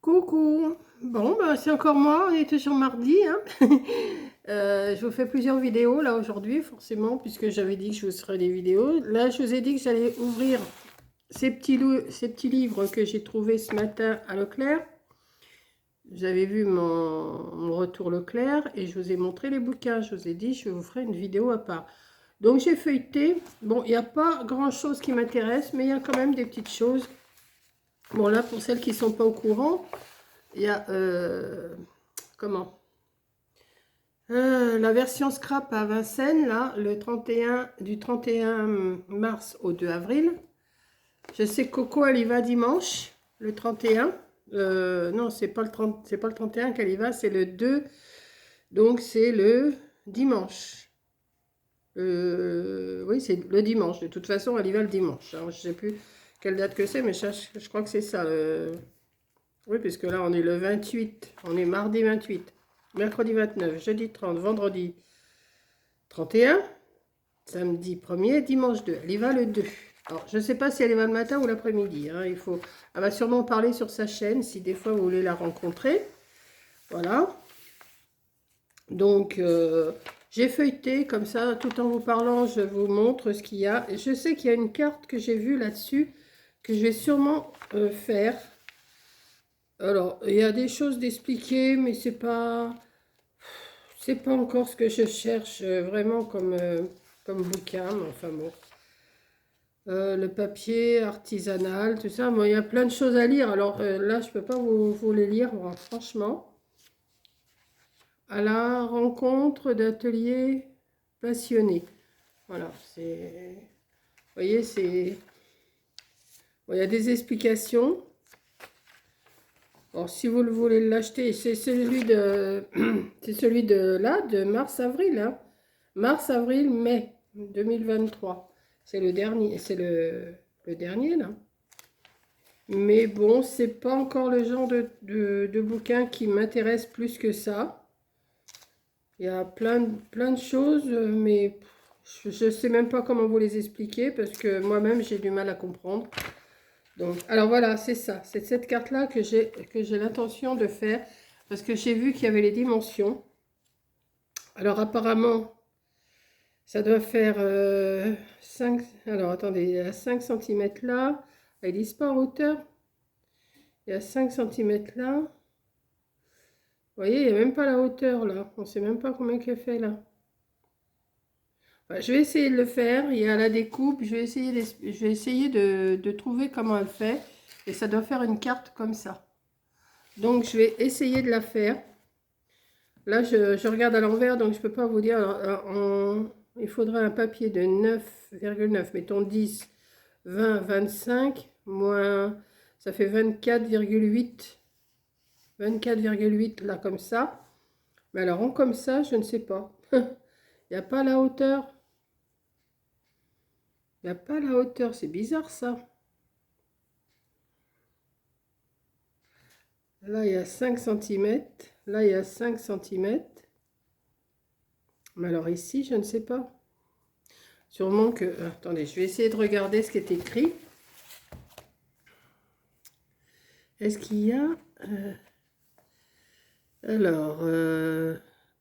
Coucou. Bon, bah, c'est encore moi, on est toujours mardi, hein. Je vous fais plusieurs vidéos là aujourd'hui, forcément, puisque j'avais dit que je vous ferais des vidéos. Là, je vous ai dit que j'allais ouvrir ces petits livres que j'ai trouvés ce matin à Leclerc. Vous avez vu mon retour Leclerc et je vous ai montré les bouquins. Je vous ai dit, je vous ferai une vidéo à part. Donc, j'ai feuilleté. Bon, il n'y a pas grand-chose qui m'intéresse, mais il y a quand même des petites choses. Bon, là, pour celles qui ne sont pas au courant, il y a, comment la version scrap à Vincennes, là, du 31 mars au 2 avril. Je sais que Coco, elle y va dimanche, le 31. Non, c'est pas le 31 qu'elle y va, c'est le 2. Donc, c'est le dimanche. Oui, c'est le dimanche. De toute façon, elle y va le dimanche, hein. Je ne sais plus quelle date que c'est, mais je crois que c'est ça. Oui, puisque là, on est le 28. On est mardi 28. Mercredi 29, jeudi 30, vendredi 31, samedi 1er, dimanche 2. Elle y va le 2. Alors, je ne sais pas si elle y va le matin ou l'après-midi, hein. Elle va sûrement parler sur sa chaîne si des fois vous voulez la rencontrer. Voilà. Donc, j'ai feuilleté comme ça, tout en vous parlant, je vous montre ce qu'il y a. Et je sais qu'il y a une carte que j'ai vue là-dessus, que je vais sûrement faire. Alors, il y a des choses d'expliquer, mais c'est pas encore ce que je cherche vraiment comme bouquin, mais enfin bon. Le papier artisanal, tout ça. Bon, il y a plein de choses à lire. Alors là, je ne peux pas vous les lire, bon, franchement. À la rencontre d'ateliers passionnés. Voilà, c'est... Vous voyez, c'est... Bon, il y a des explications. Alors, si vous le voulez l'acheter, c'est celui de... c'est celui de là, de mars-avril, hein. Mars-avril-mai 2023. C'est le dernier, c'est le dernier, là. Mais bon, c'est pas encore le genre de bouquin qui m'intéresse plus que ça. Il y a plein de choses, mais je ne sais même pas comment vous les expliquer parce que moi-même, j'ai du mal à comprendre. Donc, alors voilà, c'est ça. C'est cette carte-là que j'ai l'intention de faire parce que j'ai vu qu'il y avait les dimensions. Alors apparemment, ça doit faire 5... Alors attendez, à 5 cm là. Ils disent pas en hauteur. Il y a 5 cm là. Vous voyez, il n'y a même pas la hauteur là. On ne sait même pas combien qu'elle fait là. Enfin, je vais essayer de le faire. Il y a la découpe. Je vais essayer de trouver comment elle fait. Et ça doit faire une carte comme ça. Donc je vais essayer de la faire. Là, je regarde à l'envers, donc je ne peux pas vous dire. Il faudrait un papier de 9,9, mettons 10, 20, 25, moins, ça fait 24,8. 24,8 là, comme ça. Mais alors, en comme ça, je ne sais pas. Il n'y a pas la hauteur. Il n'y a pas la hauteur, c'est bizarre ça. Là, il y a 5 cm. Là, il y a 5 cm. Mais alors ici, je ne sais pas. Sûrement que... Attendez, je vais essayer de regarder ce qui est écrit. Est-ce qu'il y a... alors,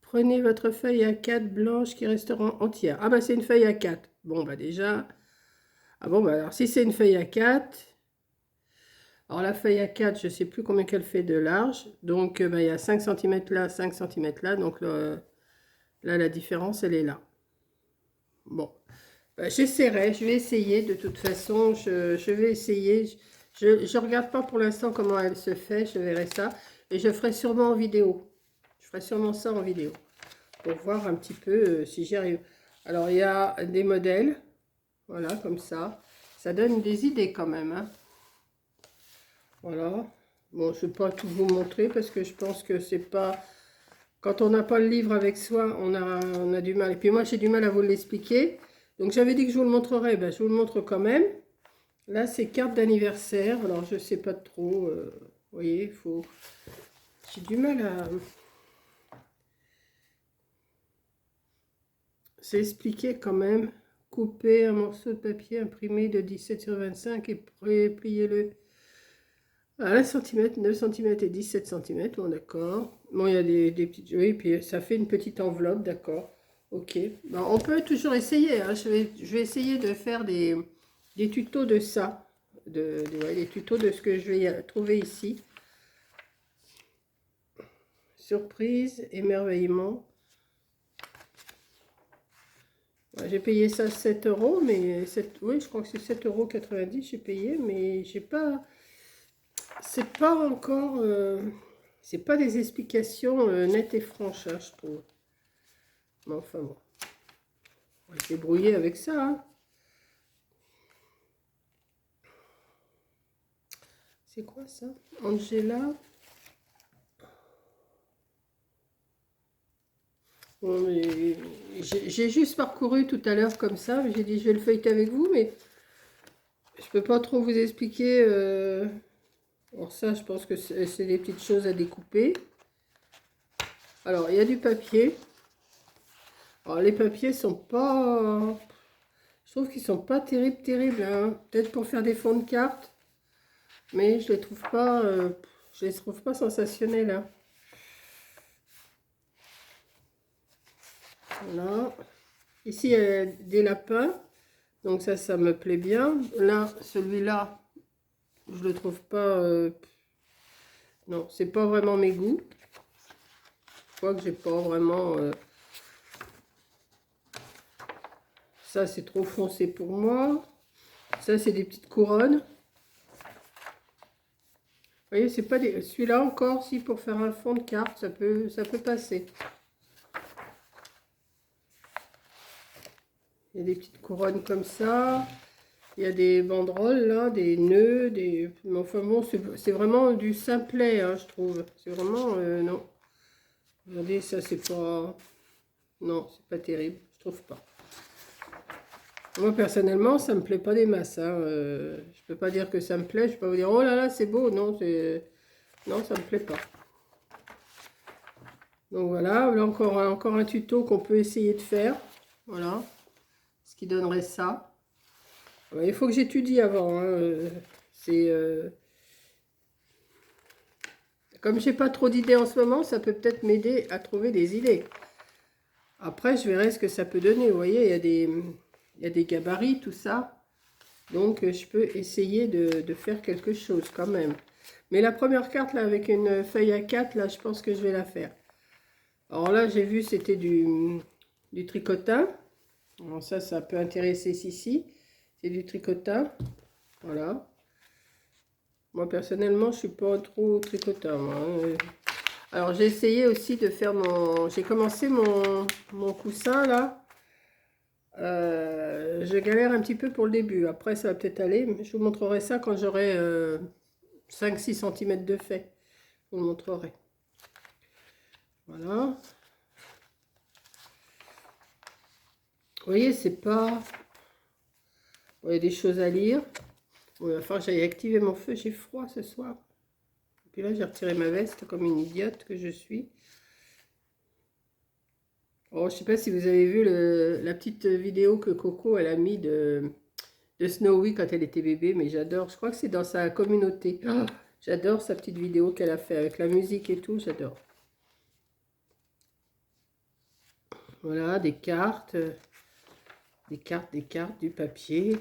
prenez votre feuille A4 blanche qui restera entière. Ah bah c'est une feuille A4. Bon bah déjà... Ah bon bah alors si c'est une feuille A4... Alors la feuille A4, je ne sais plus combien qu'elle fait de large. Donc bah, il y a 5 cm là, 5 cm là. Donc là, la différence, elle est là. Bon. J'essaierai, je vais essayer de toute façon, je vais essayer. Je ne regarde pas pour l'instant comment elle se fait, je verrai ça. Et je ferai sûrement en vidéo. Je ferai sûrement ça en vidéo. Pour voir un petit peu si j'y arrive. Alors il y a des modèles. Voilà, comme ça. Ça donne des idées quand même, hein. Voilà. Bon, je ne vais pas tout vous montrer parce que je pense que c'est pas... Quand on n'a pas le livre avec soi, on a du mal. Et puis moi, j'ai du mal à vous l'expliquer. Donc j'avais dit que je vous le montrerai, ben, je vous le montre quand même. Là, c'est carte d'anniversaire. Alors, je ne sais pas trop. Vous voyez, il faut... J'ai du mal à... C'est expliqué quand même. Couper un morceau de papier imprimé de 17 sur 25 et pliez-le À 1 cm, 9 cm et 17 cm, bon d'accord. Bon, il y a des petites... Oui, puis ça fait une petite enveloppe, d'accord. Ok. Bon, on peut toujours essayer, hein. Je vais essayer de faire des tutos de ça. Ouais, des tutos de ce que je vais trouver ici. Surprise, émerveillement. Ouais, j'ai payé ça 7 euros, mais oui, je crois que c'est 7,90 € j'ai payé, mais j'ai pas... C'est pas encore... c'est pas des explications nettes et franches, hein, je trouve. Mais enfin bon, on va se débrouiller avec ça, hein. C'est quoi ça? Angela. Bon, mais j'ai juste parcouru tout à l'heure comme ça, j'ai dit je vais le feuilleter avec vous, mais je peux pas trop vous expliquer. Alors ça, je pense que c'est des petites choses à découper. Alors, il y a du papier. Alors, les papiers sont pas... Je trouve qu'ils sont pas terribles, hein. Peut-être pour faire des fonds de cartes. Mais je les trouve pas... je les trouve pas sensationnels, hein. Voilà. Ici, il y a des lapins. Donc ça me plaît bien. Là, celui-là, je le trouve pas... non, c'est pas vraiment mes goûts. Je crois que j'ai pas vraiment... Ça, c'est trop foncé pour moi. Ça, c'est des petites couronnes. Vous voyez, c'est pas des... Celui-là encore, si pour faire un fond de carte, ça peut passer. Il y a des petites couronnes comme ça. Il y a des banderoles là, des nœuds, des... Mais enfin bon, c'est vraiment du simplet, hein, je trouve. C'est vraiment... non. Regardez, ça, c'est pas... Non, c'est pas terrible. Je trouve pas. Moi, personnellement, ça me plaît pas des masses, hein. Je peux pas dire que ça me plaît. Je peux pas vous dire, oh là là, c'est beau. Non, non, ça me plaît pas. Donc voilà, là encore un tuto qu'on peut essayer de faire. Voilà, ce qui donnerait ça. Il faut que j'étudie avant, hein. C'est comme j'ai pas trop d'idées en ce moment, ça peut peut-être m'aider à trouver des idées. Après, je verrai ce que ça peut donner. Vous voyez, il y a des gabarits, tout ça. Donc, je peux essayer de faire quelque chose quand même. Mais la première carte, là, avec une feuille à 4, là, je pense que je vais la faire. Alors là, j'ai vu, c'était du tricotin. Alors ça peut intéresser Sissi. C'est du tricotin. Voilà. Moi, personnellement, je suis pas trop tricotin, moi, hein. Alors, j'ai essayé aussi de faire mon... J'ai commencé mon coussin, là. Je galère un petit peu pour le début. Après, ça va peut-être aller. Mais je vous montrerai ça quand j'aurai 5-6 cm de fait. Je vous le montrerai. Voilà. Vous voyez, c'est pas... Bon, il y a des choses à lire. Bon, il va falloir que j'aille activer mon feu. J'ai froid ce soir. Et puis là, j'ai retiré ma veste comme une idiote que je suis. Oh, je sais pas si vous avez vu la petite vidéo que Coco elle a mis de Snowy quand elle était bébé, mais j'adore. Je crois que c'est dans sa communauté. Oh, j'adore sa petite vidéo qu'elle a fait avec la musique et tout, j'adore. Voilà, des cartes, du papier.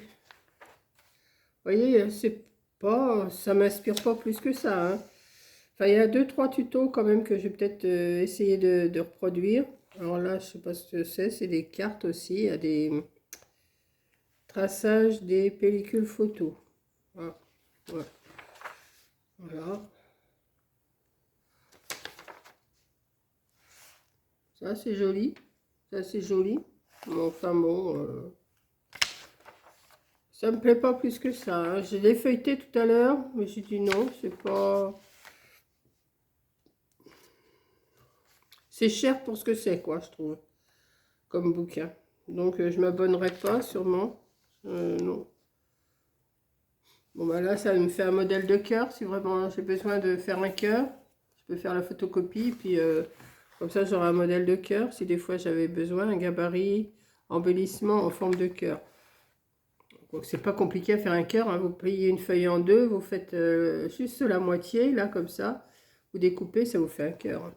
Vous voyez, c'est pas, ça m'inspire pas plus que ça, hein. Enfin, il y a 2-3 tutos quand même que je vais peut-être essayer de reproduire. Alors là, je sais pas ce que c'est des cartes aussi. Il y a des traçages des pellicules photos. Voilà. Ouais. Voilà. Ça, c'est joli. Ça, c'est joli. Mais enfin bon, ça me plaît pas plus que ça, hein. Je l'ai feuilleté tout à l'heure, mais j'ai dit non, c'est pas... C'est cher pour ce que c'est, quoi, je trouve, comme bouquin. Donc, je m'abonnerai pas, sûrement. Non. Bon, bah là, ça me fait un modèle de cœur. Si vraiment j'ai besoin de faire un cœur, je peux faire la photocopie. Puis, comme ça, j'aurai un modèle de cœur. Si des fois j'avais besoin, un gabarit, embellissement en forme de cœur. Donc c'est pas compliqué à faire un cœur, hein. Vous pliez une feuille en deux, vous faites juste la moitié, là, comme ça. Vous découpez, ça vous fait un cœur.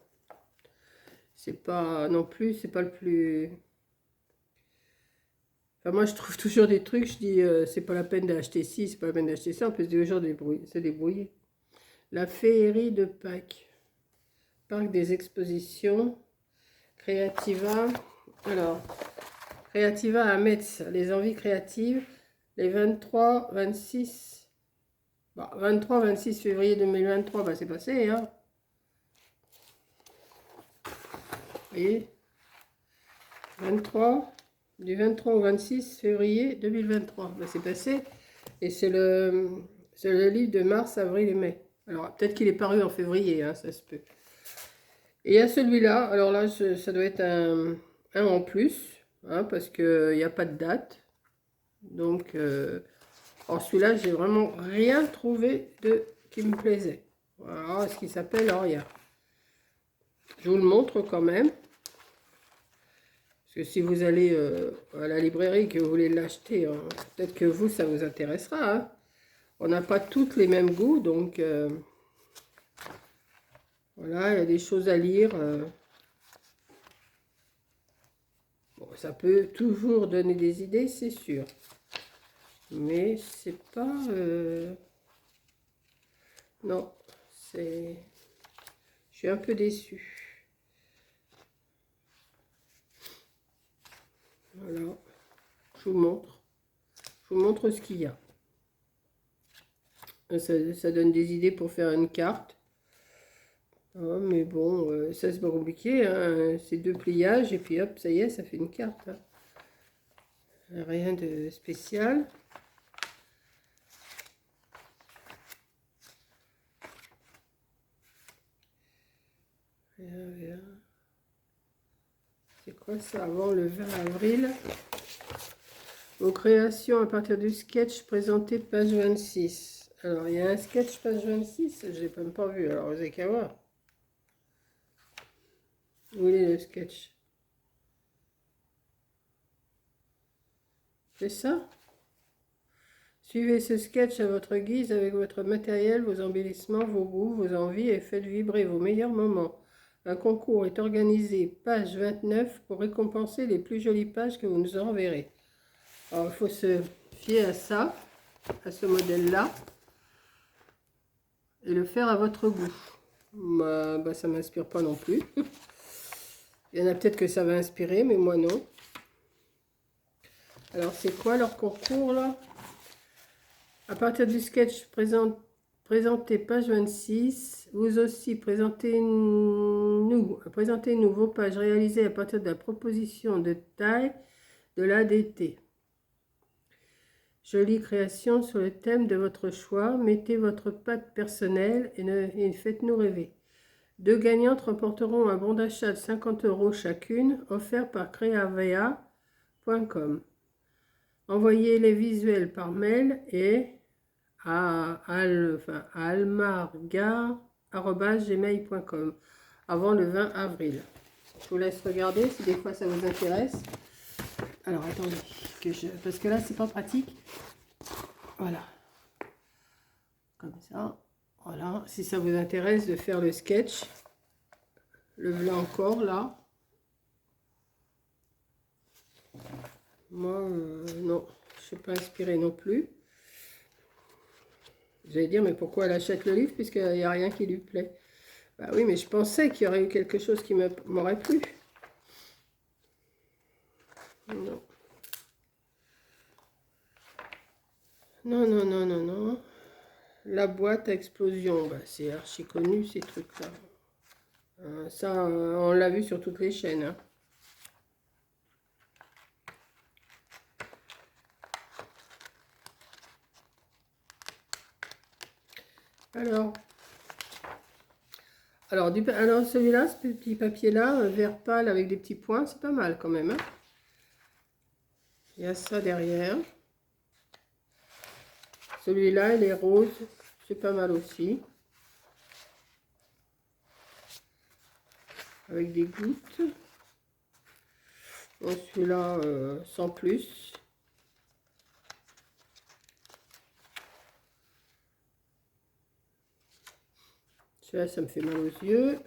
C'est pas non plus, c'est pas le plus... Enfin, moi, je trouve toujours des trucs, je dis, c'est pas la peine d'acheter ci, c'est pas la peine d'acheter ça, on peut se débrouiller. La féerie de Pâques. Parc des expositions. Creativa. Alors, Creativa à Metz, les envies créatives, les 23, 26... Bon, 23, 26 février 2023, bah, c'est passé, hein. Vous voyez, 23, du 23 au 26 février 2023, bah, c'est passé. Et c'est le livre de mars, avril et mai. Alors, peut-être qu'il est paru en février, hein, ça se peut. Et il y a celui-là, alors là, ça doit être un en plus, hein, parce qu'il n'y a pas de date. Donc, alors celui-là, j'ai vraiment rien trouvé qui me plaisait. Voilà ce qui s'appelle Oria. Je vous le montre quand même. Parce que si vous allez à la librairie que vous voulez l'acheter, hein, peut-être que vous, ça vous intéressera. Hein. On n'a pas toutes les mêmes goûts, donc voilà, il y a des choses à lire. Bon, ça peut toujours donner des idées, c'est sûr. Mais c'est pas... Non, c'est... Je suis un peu déçue. Voilà. Je vous montre. Je vous montre ce qu'il y a. Ça donne des idées pour faire une carte. Ah, mais bon, ça c'est pas compliqué. Hein. C'est 2 pliages et puis hop, ça y est, ça fait une carte. Hein. Rien de spécial. C'est quoi ça? Avant le 20 avril. Vos créations à partir du sketch présenté page 26. Alors, il y a un sketch page 26, je ne l'ai même pas vu, alors vous n'avez qu'à voir. Où est le sketch? C'est ça? Suivez ce sketch à votre guise avec votre matériel, vos embellissements, vos goûts, vos envies et faites vibrer vos meilleurs moments. Un concours est organisé, page 29, pour récompenser les plus jolies pages que vous nous enverrez. Alors, il faut se fier à ça, à ce modèle-là, et le faire à votre goût. Bah, ça ne m'inspire pas non plus. Il y en a peut-être que ça va inspirer, mais moi non. Alors, c'est quoi leur concours, là? À partir du sketch présenté page 26, vous aussi présentez-nous vos pages réalisées à partir de la proposition de taille de l'ADT. Jolie création sur le thème de votre choix. Mettez votre patte personnelle et faites-nous rêver. 2 gagnantes remporteront un bon d'achat de 50 € chacune, offert par creavea.com. Envoyez les visuels par mail et à almargar@gmail.com avant le 20 avril. Je vous laisse regarder si des fois ça vous intéresse. Alors attendez, parce que là c'est pas pratique. Voilà. Comme ça. Voilà. Si ça vous intéresse de faire le sketch. Le blanc encore là. Moi, non. Je ne suis pas inspirée non plus. Vous allez dire, mais pourquoi elle achète le livre puisqu'il n'y a rien qui lui plaît? Bah oui, mais je pensais qu'il y aurait eu quelque chose qui m'aurait plu. Non. Non, non, non, non, non. La boîte à explosion, bah, c'est archi connu ces trucs-là. Ça, on l'a vu sur toutes les chaînes. Hein. Alors celui-là, ce petit papier-là, vert pâle avec des petits points, c'est pas mal quand même. Hein. Il y a ça derrière. Celui-là, il est rose, c'est pas mal aussi. Avec des gouttes. Bon, celui-là, sans plus. Celui-là, ça me fait mal aux yeux.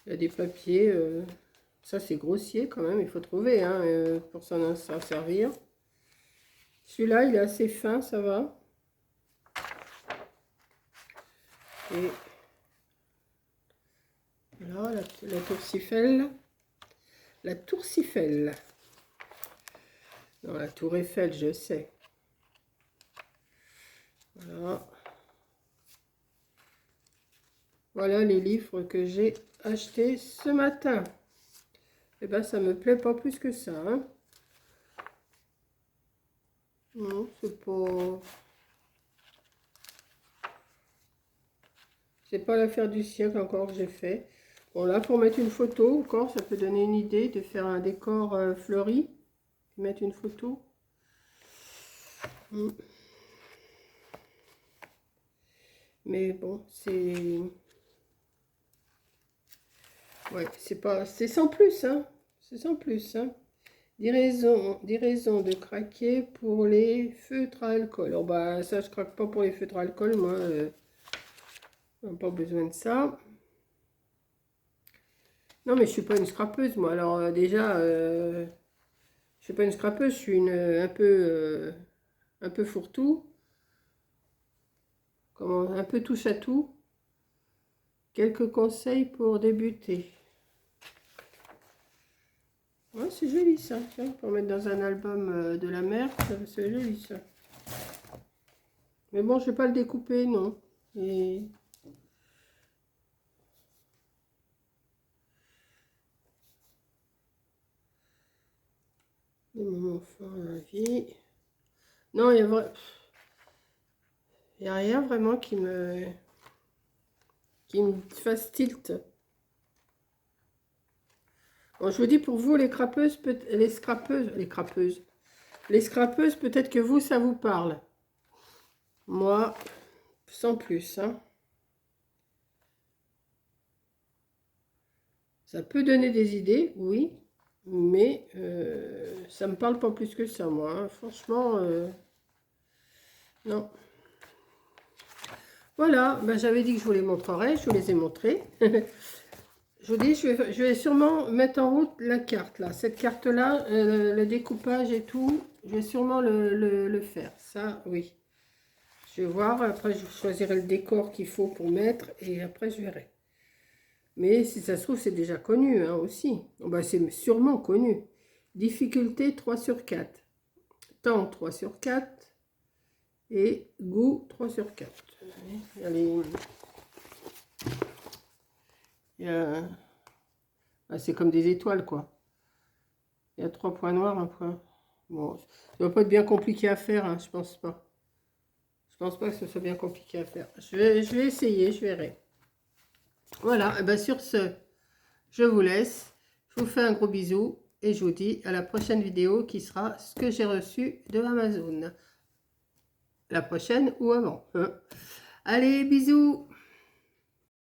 Il y a des papiers. Ça, c'est grossier quand même. Il faut trouver hein, pour s'en servir. Celui-là, il est assez fin, ça va. Et voilà, la tour-Eiffel. La tour-Eiffel. Non, la tour Eiffel, je sais. Voilà. Voilà les livres que j'ai achetés ce matin. Et ben, ça me plaît pas plus que ça. Hein. Non, c'est pas... C'est pas l'affaire du siècle encore que j'ai fait. Bon, là, pour mettre une photo, encore, ça peut donner une idée de faire un décor fleuri. Mettre une photo. Mais bon, c'est... Ouais, c'est sans plus, hein. C'est sans plus, hein. 10 raisons de craquer pour les feutres à alcool. Alors, bah, ça, je craque pas pour les feutres à alcool, moi. Pas besoin de ça. Non, mais je suis pas une scrapeuse, moi. Alors, déjà, je suis pas une scrapeuse, je suis un peu fourre-tout. Un peu touche à tout. Quelques conseils pour débuter. Ouais, c'est joli ça, tiens, pour mettre dans un album de la mer, c'est joli ça. Mais bon, je vais pas le découper, non. Et... les moments forts de la vie. Non, il y a rien vraiment qui me fasse tilt. Bon, je vous dis pour vous, les scrapeuses, peut-être que vous, ça vous parle. Moi, sans plus. Hein. Ça peut donner des idées, oui, mais ça me parle pas plus que ça, moi. Hein. Franchement, non. Voilà, ben, j'avais dit que je vous les montrerais, je vous les ai montrés. Je vous dis, je vais sûrement mettre en route la carte, là. Cette carte-là, le découpage et tout, je vais sûrement le faire. Ça, oui. Je vais voir, après je choisirai le décor qu'il faut pour mettre, et après je verrai. Mais si ça se trouve, c'est déjà connu hein, aussi. Ben, c'est sûrement connu. Difficulté 3 sur 4. Temps 3 sur 4. Et goût 3 sur 4. Allez. Ah, c'est comme des étoiles, quoi. Il y a 3 points noirs, un point. Bon, ça ne doit pas être bien compliqué à faire, hein, je pense pas. Je pense pas que ce soit bien compliqué à faire. Je vais essayer, je verrai. Voilà, et ben sur ce, je vous laisse. Je vous fais un gros bisou et je vous dis à la prochaine vidéo qui sera ce que j'ai reçu de Amazon. La prochaine ou avant. Hein. Allez, bisous!